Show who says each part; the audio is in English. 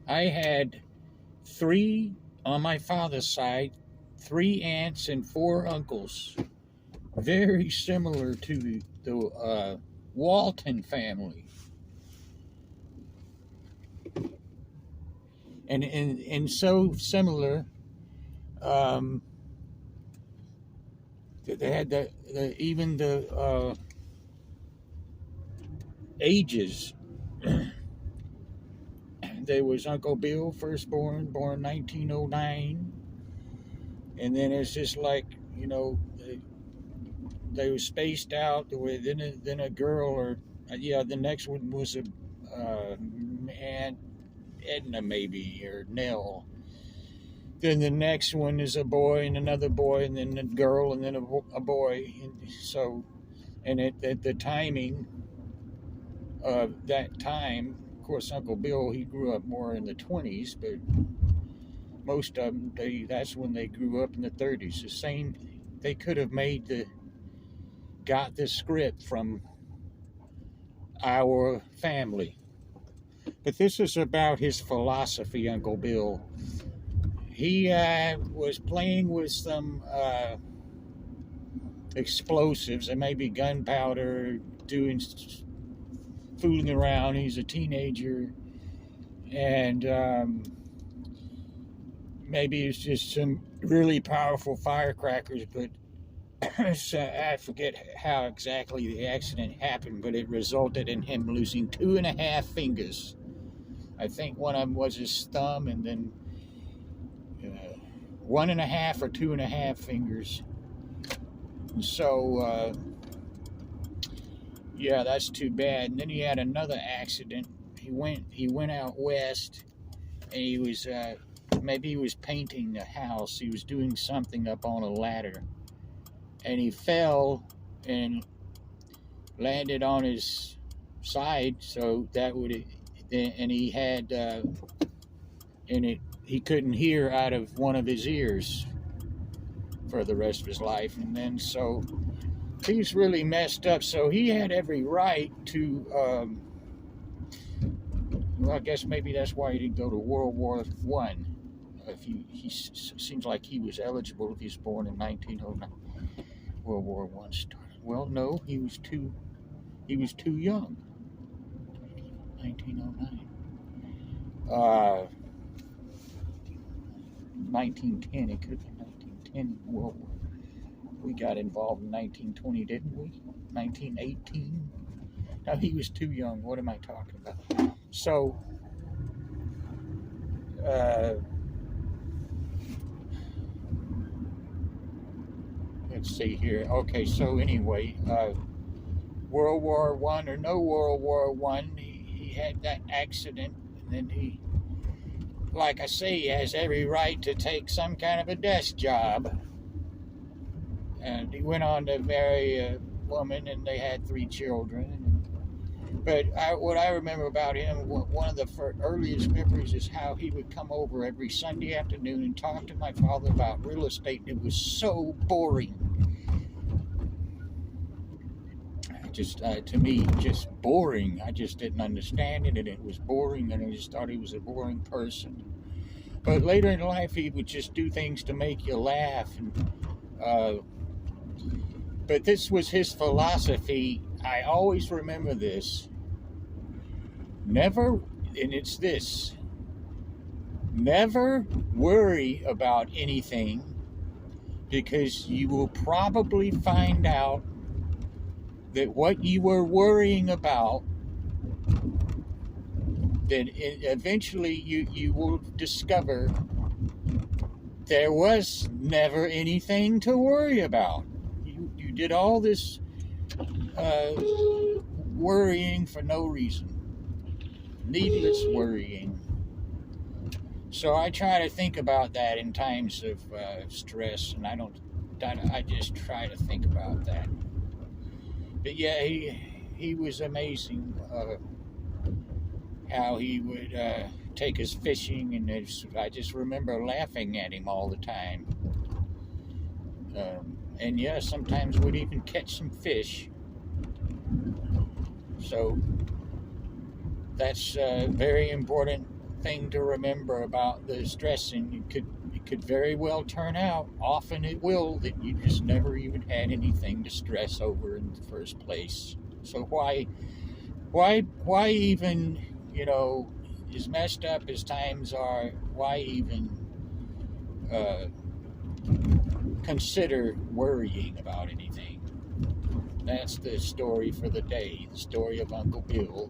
Speaker 1: I had three, on my father's side, three aunts and four uncles, very similar to the Walton family. And so similar, um, that they had even the ages. There was Uncle Bill, born 1909, and then it's just like, they were spaced out. Then a girl, or yeah, the next one was a Aunt Edna maybe, or Nell. Then the next one is a boy and another boy, and then a girl, and then a boy. And so, and at the timing of that time, of course, Uncle Bill, he grew up more in the 20s, but most of them, that's when they grew up in the 30s. The same, they could have got the script from our family. But this is about his philosophy, Uncle Bill. He was playing with some explosives and maybe gunpowder, fooling around. He's a teenager, and maybe it's just some really powerful firecrackers, but I forget how exactly the accident happened, but it resulted in him losing 2.5 fingers. I think one of them was his thumb, and then 1.5 or 2.5 fingers. And so, yeah, that's too bad. And then he had another accident. He went out west, and he was maybe he was painting the house. He was doing something up on a ladder, and he fell and landed on his side. So that would, and he had he couldn't hear out of one of his ears for the rest of his life. And then so he's really messed up. So he had every right to, well, I guess maybe that's why he didn't go to World War One. If he seems like he was eligible if he was born in 1909. World War One started. Well, no, he was too young. 1909. 1910. It could have been 1910 World War. We got involved in 1920, didn't we? 1918. No, he was too young. What am I talking about? So, let's see here. Okay, so anyway, World War One or no World War One, he had that accident, and then he, like I say, he has every right to take some kind of a desk job. And he went on to marry a woman, and they had 3 children. But what I remember about him, one of the earliest memories is how he would come over every Sunday afternoon and talk to my father about real estate. It was so boring. Just to me, just boring. I just didn't understand it, and it was boring, and I just thought he was a boring person. But later in life, he would just do things to make you laugh. And but this was his philosophy. I always remember this. Never, and it's this: never worry about anything, because you will probably find out that what you were worrying about, that eventually you will discover there was never anything to worry about. You did all this worrying for no reason. Needless worrying. So I try to think about that in times of stress, and I just try to think about that. But yeah, he was amazing. How he would take us fishing, and I just remember laughing at him all the time. And yeah, sometimes we'd even catch some fish. So that's a very important thing to remember about the stressing. It could very well turn out, often it will, that you just never even had anything to stress over in the first place. So why even, as messed up as times are, why even consider worrying about anything? That's the story for the day, the story of Uncle Bill